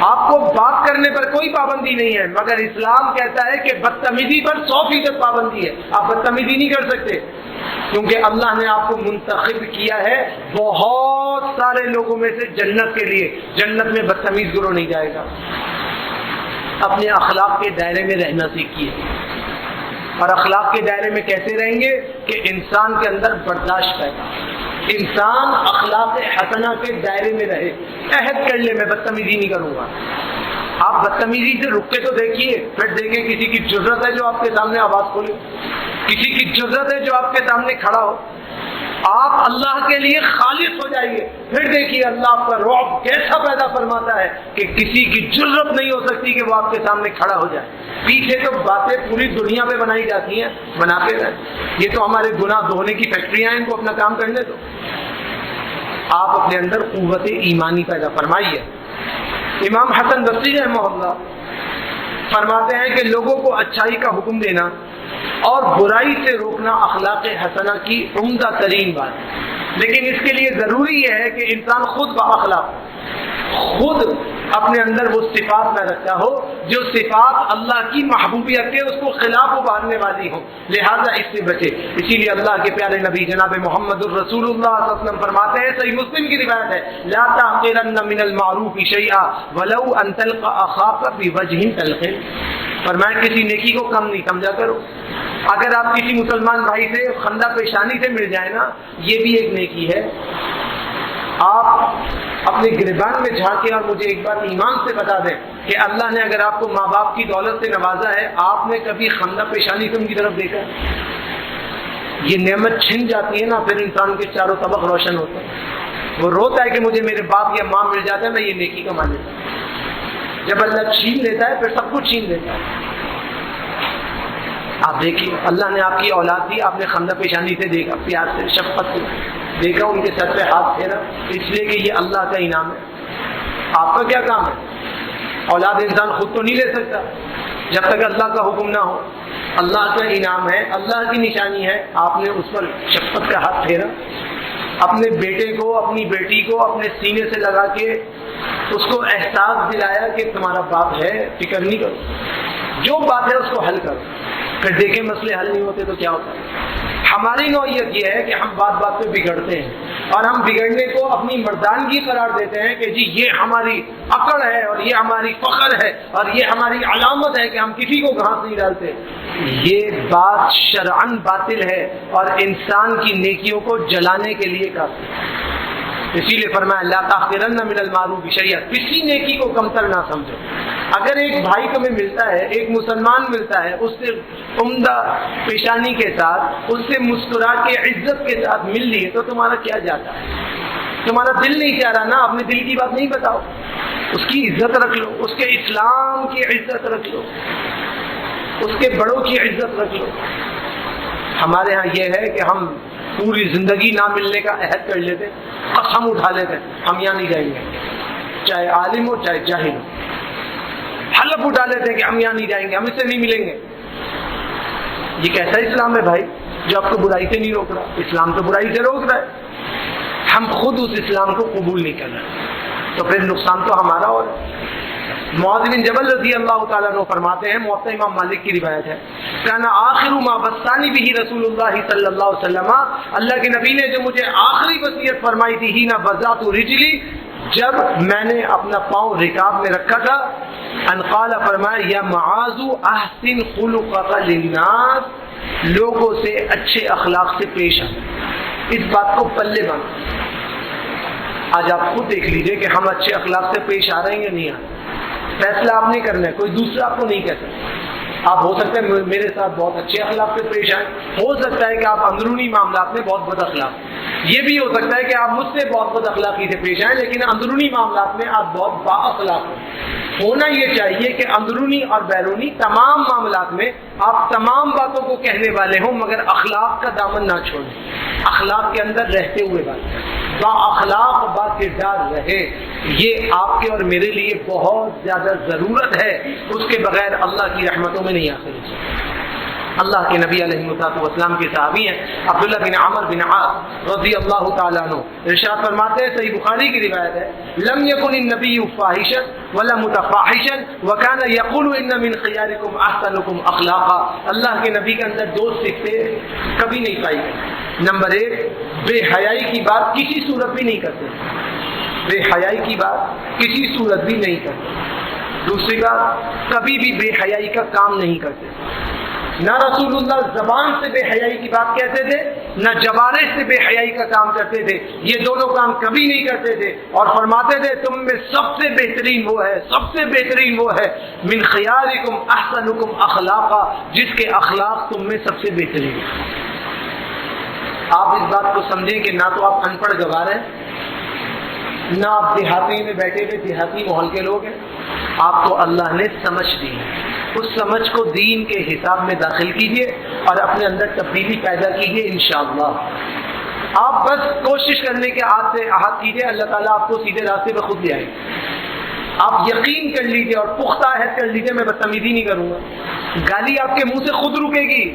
آپ کو بات کرنے پر کوئی پابندی نہیں ہے، مگر اسلام کہتا ہے کہ بدتمیزی پر 100% پابندی ہے. آپ بدتمیزی نہیں کر سکتے کیونکہ اللہ نے آپ کو منتخب کیا ہے بہت سارے لوگوں میں سے جنت کے لیے. جنت میں بدتمیز گروہ نہیں جائے گا. اپنے اخلاق کے دائرے میں رہنا سیکھیے. اور اخلاق کے دائرے میں کیسے رہیں گے کہ انسان کے اندر برداشت پیدا، انسان اخلاق حسنہ کے دائرے میں رہے. عہد کر لے میں بدتمیزی نہیں کروں گا. آپ بدتمیزی سے رک کے تو دیکھیے، پھر دیکھیں کسی کی جرأت ہے جو آپ کے سامنے آواز کھولے، کسی کی جرأت ہے جو آپ کے سامنے کھڑا ہو. آپ اللہ کے لیے خالص ہو جائیے، پھر دیکھیے اللہ آپ کا رعب کیسا پیدا فرماتا ہے کہ کسی کی جرأت نہیں ہو سکتی کہ وہ آپ کے سامنے کھڑا ہو جائے. پیچھے تو باتیں پوری دنیا پہ بنائی جاتی ہیں، بناتے رہیں. یہ تو ہمارے گناہ دھونے کی فیکٹریاں ہیں، ان کو اپنا کام کرنے دو. آپ اپنے اندر قوت ایمانی پیدا فرمائیے. امام حسن بصری رحمہ اللہ فرماتے ہیں کہ لوگوں کو اچھائی کا حکم دینا اور برائی سے روکنا اخلاق حسنہ کی عمدہ ترین بات ہے. لیکن اس کے لیے ضروری یہ ہے کہ انسان خود بااخلاق، خود اپنے اندر وہ صفات نہ رکھتا ہو جو صفات اللہ کی محبوبیت کے اس کو خلاف ابھارنے والی ہوں. لہذا اس سے بچے. اسی لیے اللہ کے پیارے نبی جناب محمد الرسول اللہ صلی اللہ علیہ وسلم فرماتے ہیں، صحیح مسلم کی روایت ہے، لا تحقرن من المعروف شیئا ولو ان تلقى اخاك بوجه طلق. فرمایا کسی نیکی کو کم نہیں سمجھا کرو. اگر آپ کسی مسلمان بھائی سے خندہ پیشانی سے مل جائے نا، یہ بھی ایک نیکی ہے. آپ اپنے گریبان میں جھانکیں اور مجھے ایک بات ایمان سے بتا دیں کہ اللہ نے اگر آپ کو ماں باپ کی دولت سے نوازا ہے، آپ نے کبھی خندہ پیشانی سے ان کی طرف دیکھا ہے؟ یہ نعمت چھن جاتی ہے نا، پھر انسان کے چاروں طبق روشن ہوتا ہے. وہ روتا ہے کہ مجھے میرے باپ یا ماں مل جاتا ہے، میں یہ نیکی کما لیتا ہوں. جب اللہ چھین لیتا ہے پھر سب کچھ چھین لیتا ہے. آپ دیکھیے اللہ نے آپ کی اولاد دی، آپ نے خندہ پیشانی سے دیکھا، پیار سے، شفقت سے دیکھا، ان کے سر پہ ہاتھ پھیرا، اس لیے کہ یہ اللہ کا انعام ہے. آپ کا کیا کام ہے؟ اولاد انسان خود تو نہیں لے سکتا جب تک اللہ کا حکم نہ ہو. اللہ کا انعام ہے، اللہ کی نشانی ہے. آپ نے اس پر شفقت کا ہاتھ پھیرا، اپنے بیٹے کو، اپنی بیٹی کو اپنے سینے سے لگا کے اس کو احساس دلایا کہ تمہارا باپ ہے، فکر نہیں کرو، جو بات ہے اس کو حل کرو. پھر دیکھیں مسئلے حل نہیں ہوتے تو کیا ہوتا ہے. ہماری نوعیت یہ ہے کہ ہم بات بات پہ بگڑتے ہیں. اور ہم بگڑنے کو اپنی مردانگی قرار دیتے ہیں کہ جی یہ ہماری اکڑ ہے اور یہ ہماری فخر ہے اور یہ ہماری علامت ہے کہ ہم کسی کو گھاس نہیں ڈالتے. یہ بات شرعاً باطل ہے اور انسان کی نیکیوں کو جلانے کے لیے کافی ہے. اسی لیے فرمایا لا تحقرن من المعروف شیئا، کسی نیکی کو کمتر نہ سمجھو. اگر ایک بھائی تمہیں ملتا ہے، ایک مسلمان ملتا ہے، اس سے عمدہ پیشانی کے ساتھ، اس سے مسکرا کے عزت کے ساتھ مل لیے تو تمہارا کیا جاتا ہے؟ تمہارا دل نہیں چاہ رہا نا، اپنے دل کی بات نہیں بتاؤ، اس کی عزت رکھ لو، اس کے اسلام کی عزت رکھ لو، اس کے بڑوں کی عزت رکھ لو. ہمارے ہاں یہ ہے کہ ہم پوری زندگی نہ ملنے کا عہد کر لیتے، قسم اٹھا لیتے ہم یہاں نہیں جائیں گے، چاہے عالم ہو چاہے جاہل ہو، حلف اٹھا لیتے ہیں کہ ہم یہاں نہیں جائیں گے، ہم اس سے نہیں ملیں گے. یہ کیسا اسلام ہے بھائی جو آپ کو برائی سے نہیں روک رہا؟ اسلام تو برائی سے روک رہا ہے. ہم خود اس اسلام کو قبول نہیں کر رہے تو پھر نقصان تو ہمارا ہو رہا ہے. معاذ بن جبل رضی اللہ تعالیٰ عنہ فرماتے ہیں، موطا امام مالک کی روایت ہے، کانا آخر ما وصانی به رسول اللہ صلی اللہ علیہ وسلم، اللہ کے نبی نے جو مجھے آخری وصیت فرمائی تھی، ہی نہ وضعت رجلی، جب میں نے اپنا پاؤں رکاب میں رکھا تھا، ان قال فرمایا یا معاذ احسن خلقک للناس، لوگوں سے اچھے اخلاق سے پیش آ. اس بات کو پلے باندھ. آج آپ خود دیکھ لیجئے کہ ہم اچھے اخلاق سے پیش آ رہے ہیں یا نہیں آ رہے. فیصلہ آپ نے کرنا ہے، کوئی دوسرا آپ کو نہیں کہہ سکتا. آپ ہو سکتا ہے میرے ساتھ بہت اچھے اخلاق سے پیش آئیں، ہو سکتا ہے کہ آپ اندرونی معاملات میں بہت بد اخلاق، یہ بھی ہو سکتا ہے کہ آپ مجھ سے بہت بد اخلاقی سے پیش آئیں لیکن اندرونی معاملات میں آپ بہت با اخلاق ہوں. ہونا یہ چاہیے کہ اندرونی اور بیرونی تمام معاملات میں آپ تمام باتوں کو کہنے والے ہوں مگر اخلاق کا دامن نہ چھوڑیں، اخلاق کے اندر رہتے ہوئے بات کریں، با اخلاق با کردار رہے. یہ آپ کے اور میرے لیے بہت زیادہ ضرورت ہے، اس کے بغیر اللہ کی رحمتوں میں نہیں آ سکتے. اللہ کے نبی علیہ السلام کے صحابی ہیں عبداللہ بن عمر بن عاص رضی اللہ تعالیٰ عنہ، ارشاد فرماتے ہیں، صحیح بخاری کی روایت ہے، لم یکن النبی فاحشا ولا متفاحشا وکان یقول ان من خیارکم احسنکم اخلاقا. اللہ کے نبی کے اندر دو صفتیں کبھی نہیں پائی گئی. نمبر ایک، بے حیائی کی بات کسی صورت بھی نہیں کرتے، بے حیائی کی بات کسی صورت بھی نہیں کرتے. دوسری بات، کبھی بھی بے حیائی کا کام نہیں کرتے. نہ رسول اللہ زبان سے بے حیائی کی بات کہتے تھے، نہ جوارح سے بے حیائی کا کام کرتے تھے. یہ دونوں کام کبھی نہیں کرتے تھے اور فرماتے تھے تم میں سب سے بہترین وہ ہے، سب سے بہترین وہ ہے من خیارکم احسنکم اخلاقا، جس کے اخلاق تم میں سب سے بہترین. آپ اس بات کو سمجھیں کہ نہ تو آپ ان پڑھ گوار ہیں، نہ آپ دیہاتی میں بیٹھے ہوئے دیہاتی ماحول کے لوگ ہیں، آپ کو اللہ نے سمجھ دی. اس سمجھ کو دین کے حساب میں داخل کیجئے اور اپنے اندر تبدیلی پیدا کیجئے انشاءاللہ. آپ بس کوشش کرنے کے ہاتھ سے احاطہ کیجئے، اللہ تعالیٰ آپ کو سیدھے راستے پہ خود لے آئے. آپ یقین کر لیجئے اور پختہ عہد کر لیجئے میں بدتمیزی نہیں کروں گا. گالی آپ کے منہ سے خود رکے گی.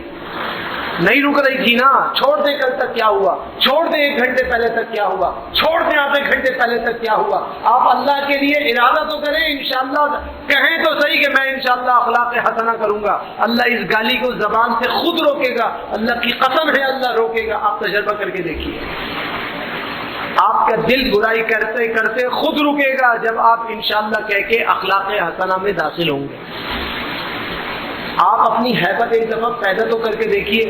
نہیں رک رہی تھی نا، چھوڑ دے کل تک کیا ہوا، چھوڑ دے 1 گھنٹے پہلے تک کیا ہوا، چھوڑ دے آدھے گھنٹے پہلے تک کیا ہوا. آپ اللہ کے لیے ارادہ تو کریں، انشاءاللہ کہیں تو صحیح کہ میں انشاءاللہ اخلاق حسنہ کروں گا. اللہ اس گالی کو زبان سے خود روکے گا، اللہ کی قسم ہے اللہ روکے گا. آپ تجربہ کر کے دیکھیے، آپ کا دل برائی کرتے کرتے خود رکے گا جب آپ انشاءاللہ کہہ کے اخلاق حسنہ میں داخل ہوں گے. آپ اپنی ہیبت ایک دفعہ پیدا تو کر کے دیکھیے،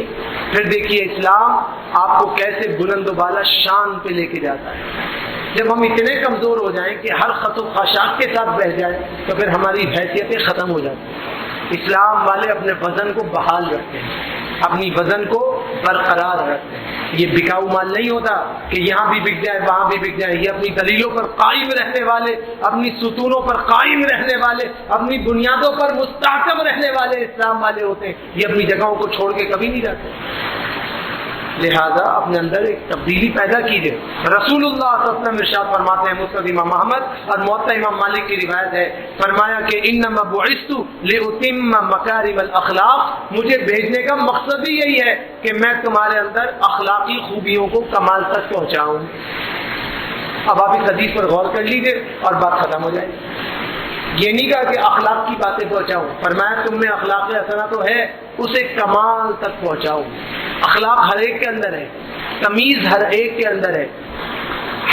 پھر دیکھیے اسلام آپ کو کیسے بلند و بالا شان پہ لے کے جاتا ہے. جب ہم اتنے کمزور ہو جائیں کہ ہر خط و خاشاک کے ساتھ بہہ جائیں تو پھر ہماری حیثیتیں ختم ہو جاتی ہیں. اسلام والے اپنے وزن کو بحال رکھتے ہیں، اپنی وزن کو برقرار رکھتے ہیں. یہ بکاؤ مال نہیں ہوتا کہ یہاں بھی بک جائے وہاں بھی بک جائے. یہ اپنی دلیلوں پر قائم رہنے والے، اپنی ستونوں پر قائم رہنے والے، اپنی بنیادوں پر مستحکم رہنے والے اسلام والے ہوتے ہیں. یہ اپنی جگہوں کو چھوڑ کے کبھی نہیں جاتے. لہذا اپنے اندر ایک تبدیلی پیدا کیجیے. رسول اللہ صلی اللہ علیہ وسلم ارشاد فرماتے ہیں، مسند امام احمد اور موطا امام مالک کی روایت ہے، فرمایا کہ انما بعثت لاتم مکارم الاخلاق، مجھے بھیجنے کا مقصد ہی یہی ہے کہ میں تمہارے اندر اخلاقی خوبیوں کو کمال تک پہنچاؤں. اب آپ اس حدیث پر غور کر لیجیے اور بات ختم ہو جائے. یہ نہیں کہا کہ اخلاق کی باتیں پہنچاؤں، فرمایا تم میں اخلاق حسنہ تو ہے، اسے کمال تک پہنچاؤں. اخلاق ہر ایک کے اندر ہے، تمیز ہر ایک کے اندر ہے،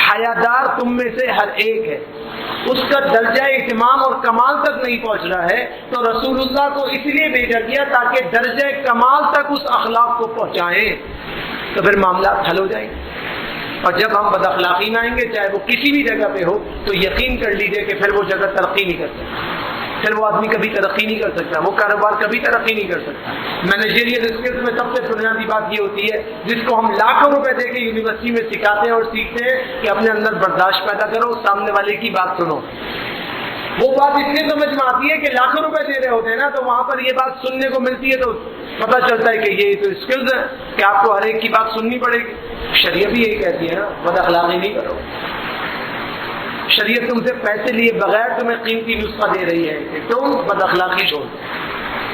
حیادار تم میں سے ہر ایک ہے، اس کا درجہ اہتمام اور کمال تک نہیں پہنچ رہا ہے تو رسول اللہ کو اس لیے بھیجا گیا تاکہ درجہ کمال تک اس اخلاق کو پہنچائیں، تو پھر معاملات حل ہو جائیں گے۔ اور جب ہم بد اخلاقی میں آئیں گے، چاہے وہ کسی بھی جگہ پہ ہو، تو یقین کر لیجئے کہ پھر وہ جگہ ترقی نہیں کر سکتی، پھر وہ آدمی کبھی ترقی نہیں کر سکتا، وہ کاروبار کبھی ترقی نہیں کر سکتا۔ مینیجریل اسکلس میں سب سے بنیادی بات یہ ہوتی ہے، جس کو ہم لاکھوں روپے دے کے یونیورسٹی میں سکھاتے ہیں اور سیکھتے ہیں، کہ اپنے اندر برداشت پیدا کرو، سامنے والے کی بات سنو۔ وہ بات اس لیے سمجھ میں آتی ہے کہ لاکھوں روپے دے رہے ہوتے ہیں نا، تو وہاں پر یہ بات سننے کو ملتی ہے، تو پتہ چلتا ہے کہ یہ تو اسکلز ہے کہ آپ کو ہر ایک کی بات سننی پڑے گی۔ شریعت بھی یہی کہتی ہے نا، بد اخلاقی نہیں کرو۔ شریعت تم سے پیسے لیے بغیر تمہیں قیمتی نسخہ دے رہی ہے کہ تم بد اخلاقی چھوڑ،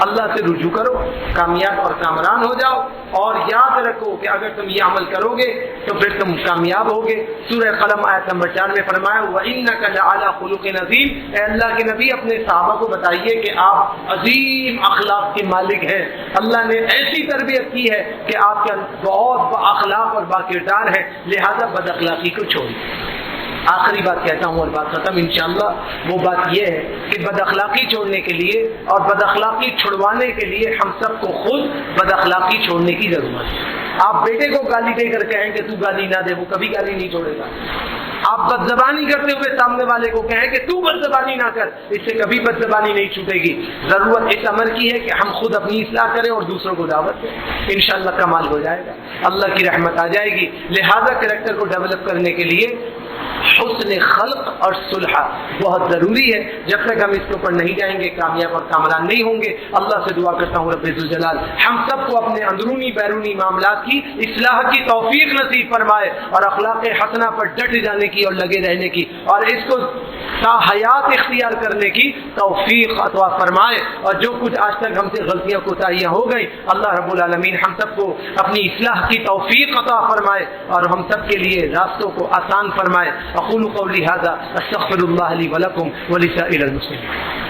اللہ سے رجوع کرو، کامیاب اور کامران ہو جاؤ، اور یاد رکھو کہ اگر تم یہ عمل کرو گے تو پھر تم کامیاب ہوگے۔ سورہ قلم آیت نمبر 4 میں فرمایا وَإِنَّكَ لَعَلَىٰ خُلُقٍ عَظِيمٍ، اے اللہ کے نبی اپنے صحابہ کو بتائیے کہ آپ عظیم اخلاق کے مالک ہیں، اللہ نے ایسی تربیت کی ہے کہ آپ کے بہت با اخلاق اور با کردار ہیں، لہذا بد اخلاقی کو چھوڑیے۔ آخری بات کہتا ہوں اور بات ختم انشاءاللہ، وہ بات یہ ہے کہ بد اخلاقی چھوڑنے کے لیے اور بد اخلاقی چھڑوانے کے لیے ہم سب کو خود بد اخلاقی چھوڑنے کی ضرورت ہے۔ آپ بیٹے کو گالی دے کر کہیں کہ تو گالی نہ دے، وہ کبھی گالی نہیں چھوڑے گا۔ آپ بد زبانی کرتے ہوئے سامنے والے کو کہیں کہ تو بد زبانی نہ کر، اس سے کبھی بد زبانی نہیں چھوٹے گی۔ ضرورت اس امر کی ہے کہ ہم خود اپنی اصلاح کریں اور دوسروں کو دعوت دیں، انشاءاللہ کمال ہو جائے گا، اللہ کی رحمت آ جائے گی۔ لہذا کریکٹر کو ڈیولپ کرنے کے لیے حسن خلق اور صلح بہت ضروری ہے۔ جب تک ہم اس کے اوپر نہیں جائیں گے کامیاب اور کامران نہیں ہوں گے۔ اللہ سے دعا کرتا ہوں رب ذوالجلال ہم سب کو اپنے اندرونی بیرونی معاملات کی اصلاح کی توفیق نصیب فرمائے، اور اخلاق حسنہ پر ڈٹ جانے کی اور لگے رہنے کی اور اس کو تا حیات اختیار کرنے کی توفیق عطا فرمائے۔ اور جو کچھ آج تک ہم سے غلطیاں کوتاہیاں ہو گئی، اللہ رب العالمین ہم سب کو اپنی اصلاح کی توفیق عطا فرمائے اور ہم سب کے لیے راستوں کو آسان فرمائے۔ اقول قولی ھذا استغفر اللہ لی ولکم ولسائر المسلمین۔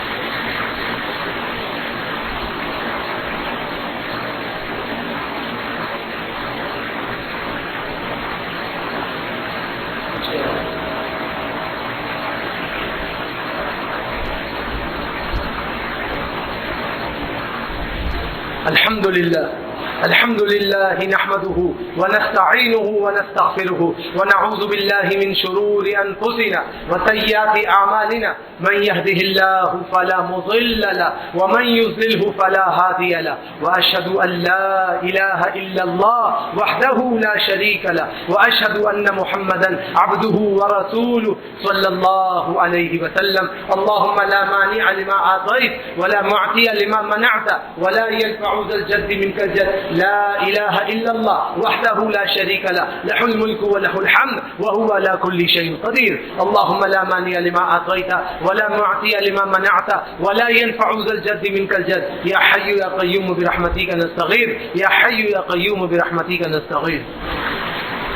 الحمد لله نحمده ونستعينه ونستغفره ونعوذ بالله من شرور أنفسنا وسيئات أعمالنا، من يهده الله فلا مضل له ومن يضلله فلا هادي له، وأشهد أن لا إله إلا الله وحده لا شريك له، وأشهد أن محمدا عبده ورسوله صلى الله عليه وسلم۔ اللهم لا مانع لما أعطيت ولا معطي لما منعت ولا ينفع ذا الجد منك الجد، لا إله إلا الله وحده لا شريك له، له الملك وله الحمد وهو على كل شيء قدير۔ اللهم لا مانع لما أعطيت ولا معطي لما منعت ولا ينفع ذا الجد منك الجد، يا حي يا قيوم برحمتك نستغيث، يا حي يا قيوم برحمتك نستغيث۔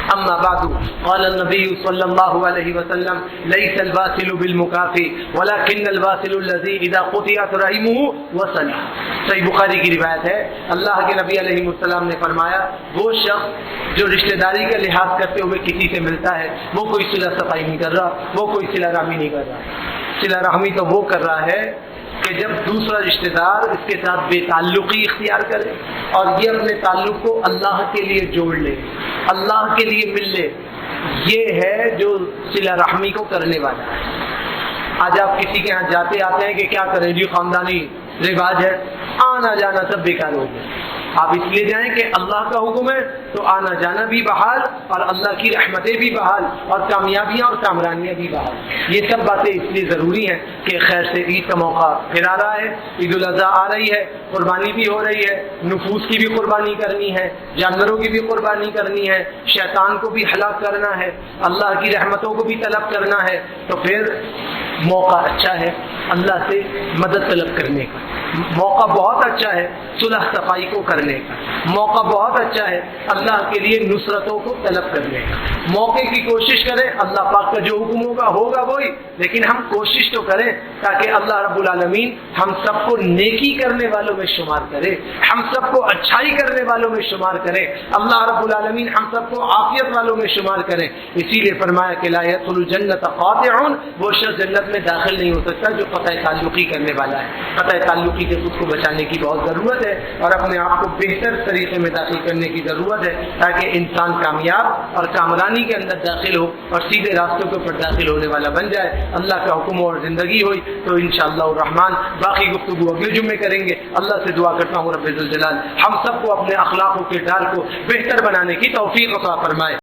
أما بعد، قال النبي صلى الله عليه وسلم ليس الباطل بالمكافئ ولكن الباطل الذي إذا قطعت رحمه وصل۔ صحیح بخاری کی روایت ہے، اللہ کے نبی علیہ السلام نے فرمایا وہ شخص جو رشتہ داری کا لحاظ کرتے ہوئے کسی سے ملتا ہے، وہ کوئی صلہ صفائی نہیں کر رہا، وہ کوئی صلہ رحمی نہیں کر رہا۔ صلہ رحمی تو وہ کر رہا ہے کہ جب دوسرا رشتہ دار اس کے ساتھ بے تعلقی اختیار کرے اور یہ اپنے تعلق کو اللہ کے لیے جوڑ لے، اللہ کے لیے مل لے، یہ ہے جو صلہ رحمی کو کرنے والا ہے۔ آج آپ کسی کے یہاں جاتے آتے ہیں کہ کیا کریں جی، خاندانی رواج ہے، آنا جانا سب بیکار ہو گیا۔ آپ اس لیے جائیں کہ اللہ کا حکم ہے تو آنا جانا بھی بحال اور اللہ کی رحمتیں بھی بحال اور کامیابیاں اور کامرانیاں بھی بحال۔ یہ سب باتیں اس لیے ضروری ہیں کہ خیر سے عید کا موقع پھر آ رہا ہے، عید الاضحیٰ آ رہی ہے، قربانی بھی ہو رہی ہے، نفوس کی بھی قربانی کرنی ہے، جانوروں کی بھی قربانی کرنی ہے، شیطان کو بھی ہلاک کرنا ہے، اللہ کی رحمتوں کو بھی طلب کرنا ہے، تو پھر موقع اچھا ہے اللہ سے مدد طلب کرنے کا۔ موقع بہت اچھا ہے صلح صفائی کو کرنے کا، موقع بہت اچھا ہے اللہ کے لیے نصرتوں کو طلب کرنے کا۔ موقع کی کوشش کریں، اللہ پاک کا جو حکم ہوگا وہی، لیکن ہم کوشش تو کریں تاکہ اللہ رب العالمین ہم سب کو نیکی کرنے والوں میں شمار کرے، ہم سب کو اچھائی کرنے والوں میں شمار کرے، اللہ رب العالمین ہم سب کو عافیت والوں میں شمار کرے۔ اسی لیے فرمایا کہ لا يدخل الجنت قاطع، وہ شخص جنت میں داخل نہیں ہو سکتا جو قطع تعلقی کرنے والا ہے۔ قطع تعلقی سے خود کو بچانے کی بہت ضرورت ہے اور اپنے آپ کو بہتر طریقے میں داخل کرنے کی ضرورت ہے تاکہ انسان کامیاب اور کامرانی کے اندر داخل ہو اور سیدھے راستوں کے اوپر داخل ہونے والا بن جائے۔ اللہ کا حکم اور زندگی ہوئی تو انشاءاللہ الرحمن باقی گفتگو اگلے جمعے کریں گے۔ اللہ سے دعا کرتا ہوں رب ذوالجلال ہم سب کو اپنے اخلاق و کردار کو بہتر بنانے کی توفیق عطا فرمائے۔